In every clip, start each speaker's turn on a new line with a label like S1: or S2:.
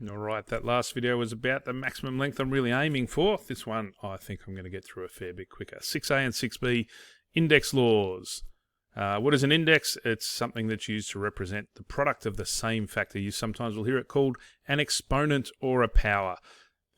S1: Alright, that last video was about the maximum length I'm really aiming for. This one, I think I'm going to get through a fair bit quicker. 6A and 6B, index laws. What is an index? It's something that's used to represent the product of the same factor. You sometimes will hear it called an exponent or a power.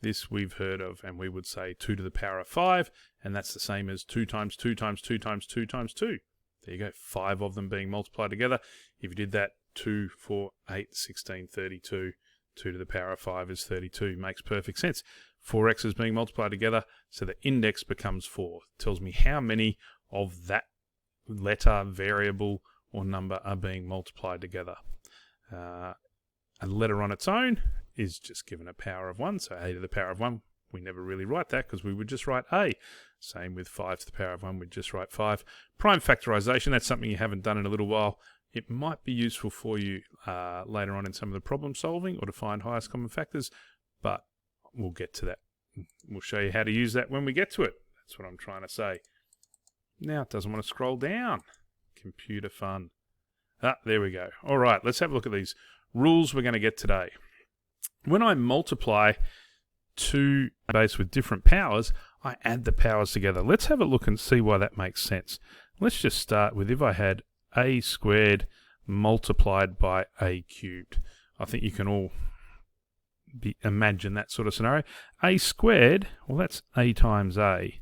S1: This we've heard of, and we would say 2 to the power of 5, and that's the same as 2 times 2 times 2 times 2 times 2. There you go, 5 of them being multiplied together. If you did that, 2, 4, 8, 16, 32. 2 to the power of 5 is 32. Makes perfect sense. 4 x's being multiplied together, so the index becomes 4. It tells me how many of that letter, variable, or number are being multiplied together. A letter on its own is just given a power of 1, so a to the power of 1. We never really write that because we would just write a. Same with 5 to the power of 1, we'd just write 5. Prime factorization, that's something you haven't done in a little while. It might be useful for you later on in some of the problem solving or to find highest common factors, but we'll get to that. We'll show you how to use that when we get to it. That's what I'm trying to say. Now it doesn't want to scroll down. Computer fun. There we go. All right, let's have a look at these rules we're going to get today. When I multiply two base with different powers, I add the powers together. Let's have a look and see why that makes sense. Let's just start with if I had a squared multiplied by a cubed. I think you can all imagine that sort of scenario. A squared, well, that's a times a.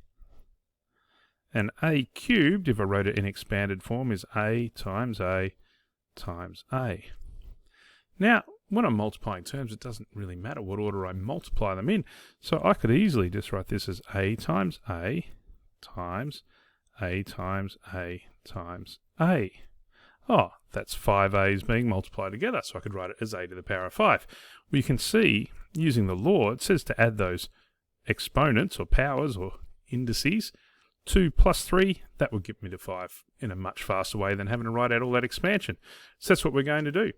S1: And a cubed, if I wrote it in expanded form, is a times a times a. Now, when I'm multiplying terms, it doesn't really matter what order I multiply them in. So I could easily just write this as a times a times a times a times a. Oh, that's 5 a's being multiplied together, so I could write it as a to the power of 5. Well, you can see, using the law, it says to add those exponents or powers or indices. 2 plus 3, that would get me to 5 in a much faster way than having to write out all that expansion. So that's what we're going to do.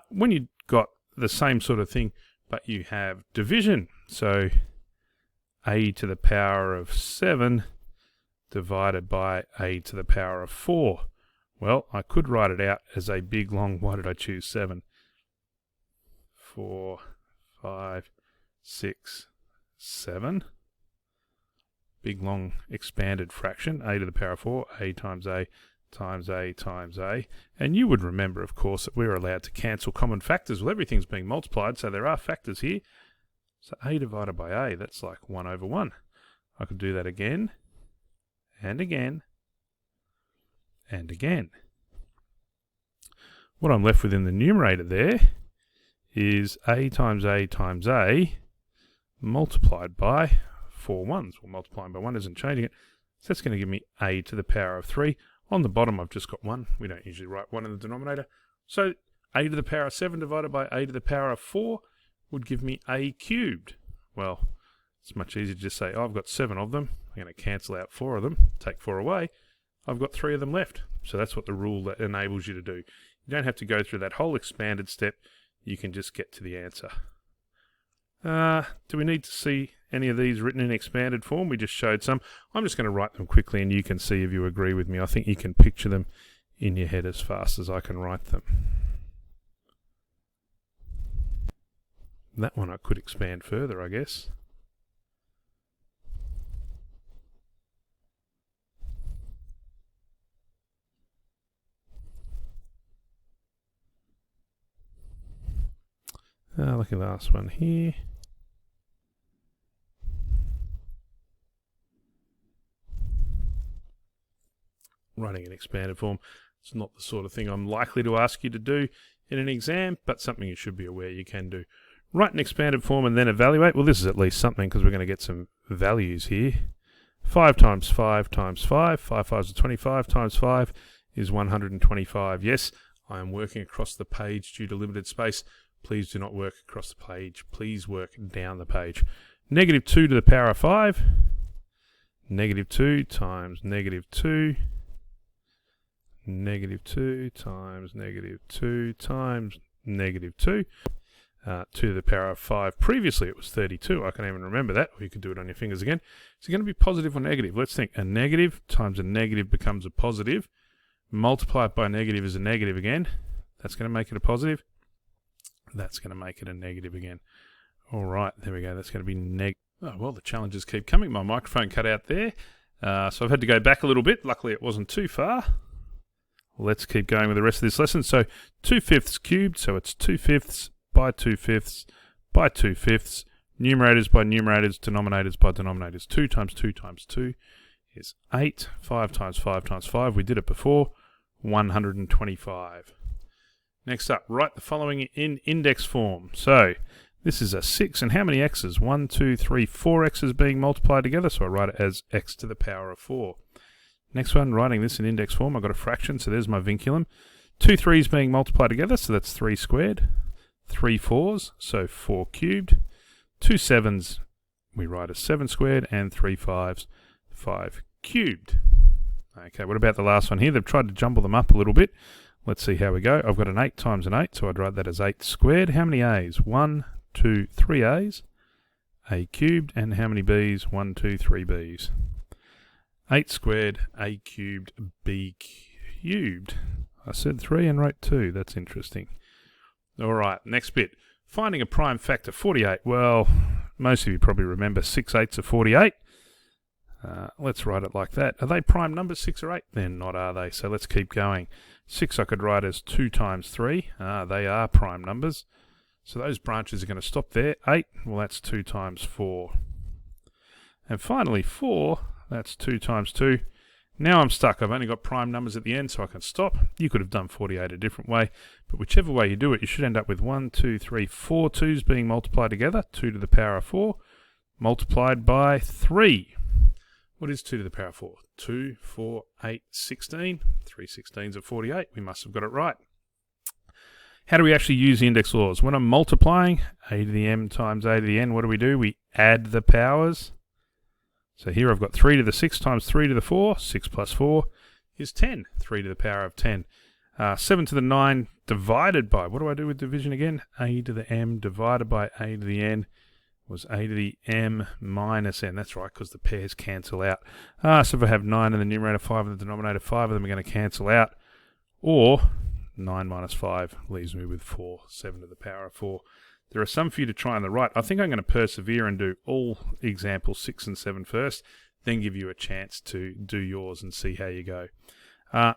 S1: When you've got the same sort of thing, but you have division, so a to the power of 7 divided by a to the power of 4. Well, I could write it out as a big long, why did I choose 7? 4, 5, 6, 7. Big long expanded fraction, a to the power of 4, a times a times a times a. And you would remember, of course, that we're allowed to cancel common factors. Well, everything's being multiplied, so there are factors here. So a divided by a, that's like 1 over 1. I could do that again, and again, and again. What I'm left with in the numerator there is a times a times a multiplied by 4 ones. Well, multiplying by 1 isn't changing it, so that's going to give me a to the power of 3. On the bottom, I've just got 1. We don't usually write 1 in the denominator. So a to the power of 7 divided by a to the power of 4 would give me a cubed. Well, it's much easier to just say, oh, I've got 7 of them. I'm going to cancel out 4 of them, take 4 away. I've got 3 of them left. So that's what the rule that enables you to do. You don't have to go through that whole expanded step. You can just get to the answer. Do we need to see any of these written in expanded form? We just showed some. I'm just going to write them quickly and you can see if you agree with me. I think you can picture them in your head as fast as I can write them. That one I could expand further, I guess. Look at the last one here. Writing an expanded form, it's not the sort of thing I'm likely to ask you to do in an exam, but something you should be aware you can do. Write an expanded form and then evaluate. Well, this is at least something because we're going to get some values here. 5 times 5 times 5, 5 5s are 25, times 5 is 125. Yes, I am working across the page due to limited space. Please do not work across the page. Please work down the page. Negative 2 to the power of 5. Negative 2 times negative 2. Negative 2 times negative 2 times negative 2. 2 to the power of 5. Previously it was 32. I can even remember that. Or you could do it on your fingers again. Is it going to be positive or negative? Let's think. A negative times a negative becomes a positive. Multiply it by a negative is a negative again. That's going to make it a positive. That's going to make it a negative again. All right, there we go. That's going to be Oh, well, the challenges keep coming. My microphone cut out there. So I've had to go back a little bit. Luckily, it wasn't too far. Let's keep going with the rest of this lesson. So 2/5 cubed, so it's 2/5 by 2/5 by 2/5. Numerators by numerators, denominators by denominators. 2 times 2 times 2 is 8. 5 times 5 times 5, we did it before, 125. Next up, write the following in index form. So this is a 6, and how many x's? 1, 2, 3, 4 x's being multiplied together, so I write it as x to the power of 4. Next one, writing this in index form, I've got a fraction, so there's my vinculum. 2 3's being multiplied together, so that's 3 squared. 3 4's, so 4 cubed. 2 7's, we write as 7 squared, and 3 5's, 5 cubed. Okay, what about the last one here? They've tried to jumble them up a little bit. Let's see how we go. I've got an 8 times an 8, so I'd write that as 8 squared. How many a's? 1, 2, 3 a's. A cubed. And how many b's? 1, 2, 3 b's. 8 squared, a cubed, b cubed. I said 3 and wrote 2. That's interesting. All right, next bit. Finding a prime factor, 48. Well, most of you probably remember 6 8s are 48. Let's write it like that. Are they prime numbers, 6 or 8? They're not, are they? So let's keep going. 6 I could write as 2 times 3. They are prime numbers. So those branches are going to stop there. 8, well, that's 2 times 4. And finally, 4, that's 2 times 2. Now I'm stuck. I've only got prime numbers at the end, so I can stop. You could have done 48 a different way, but whichever way you do it, you should end up with 1, 2, 3, 4 2's being multiplied together, 2 to the power of 4, multiplied by 3. What is 2 to the power of 4? 2, 4, 8, 16. 3 16's are 48. We must have got it right. How do we actually use the index laws? When I'm multiplying, a to the m times a to the n, what do? We add the powers. So here I've got 3 to the 6 times 3 to the 4. 6 plus 4 is 10. 3 to the power of 10. 7 to the 9 divided by, what do I do with division again? A to the m divided by a to the n was a to the m minus n. That's right, because the pairs cancel out. So if I have 9 in the numerator, 5 in the denominator, 5 of them are going to cancel out. Or 9 minus 5 leaves me with 4. 7 to the power of 4. There are some for you to try on the right. I think I'm going to persevere and do all examples 6 and 7 first, then give you a chance to do yours and see how you go.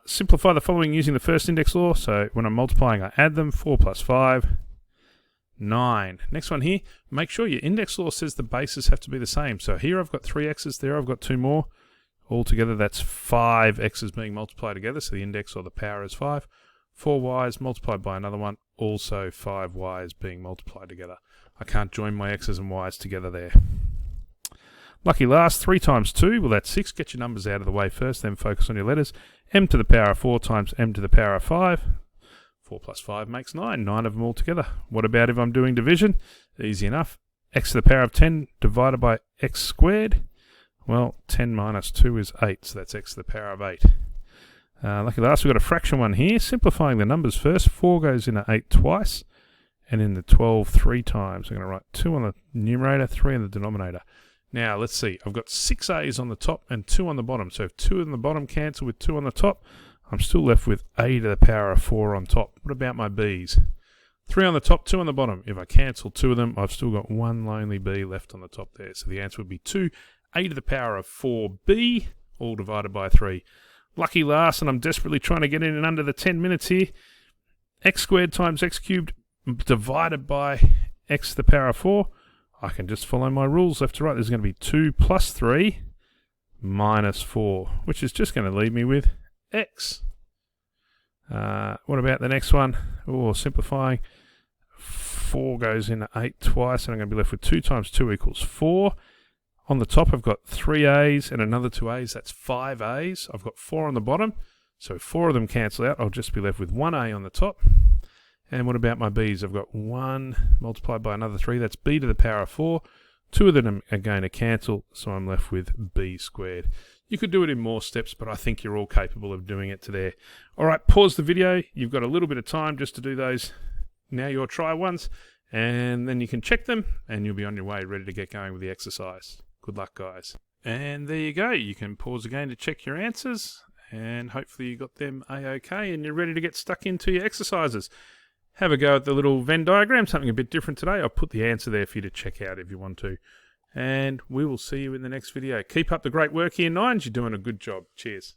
S1: Simplify the following using the first index law. So when I'm multiplying, I add them. 4 plus 5, 9. Next one here, make sure your index law says the bases have to be the same. So here I've got 3 x's, there I've got 2 more. Altogether, that's 5 x's being multiplied together, so the index or the power is 5. 4 y's multiplied by another one, also 5 y's being multiplied together. I can't join my x's and y's together there. Lucky last, 3 times 2, well that's 6. Get your numbers out of the way first, then focus on your letters. M to the power of 4 times m to the power of 5. 4 plus 5 makes 9. 9 of them all together. What about if I'm doing division? Easy enough. X to the power of 10 divided by x squared. Well, 10 minus 2 is 8, so that's x to the power of 8. Lucky last, we've got a fraction one here. Simplifying the numbers first. 4 goes into 8 twice, and in the 12 3 times. I'm going to write 2 on the numerator, 3 on the denominator. Now, let's see. I've got 6 a's on the top and 2 on the bottom. So if 2 on the bottom cancel with 2 on the top, I'm still left with a to the power of 4 on top. What about my b's? 3 on the top, 2 on the bottom. If I cancel 2 of them, I've still got one lonely b left on the top there. So the answer would be 2 a to the power of 4b, all divided by 3. Lucky last, and I'm desperately trying to get in under the 10 minutes here. X squared times x cubed divided by x to the power of 4. I can just follow my rules left to right. There's going to be 2 plus 3 minus 4, which is just going to leave me with x. What about the next one? Oh, simplifying. 4 goes into 8 twice, and I'm going to be left with 2 times 2 equals 4. On the top, I've got 3 a's and another 2 a's. That's 5 a's. I've got 4 on the bottom, so 4 of them cancel out. I'll just be left with 1 a on the top. And what about my b's? I've got 1 multiplied by another 3. That's b to the power of 4. 2 of them are going to cancel, so I'm left with b squared. You could do it in more steps, but I think you're all capable of doing it to there. All right, pause the video. You've got a little bit of time just to do those now your try ones, and then you can check them, and you'll be on your way ready to get going with the exercise. Good luck, guys. And there you go. You can pause again to check your answers, and hopefully you got them A-OK, and you're ready to get stuck into your exercises. have a go at the little Venn diagram, something a bit different today. I'll put the answer there for you to check out if you want to. And we will see you in the next video. Keep up the great work here, Nines. You're doing a good job. Cheers.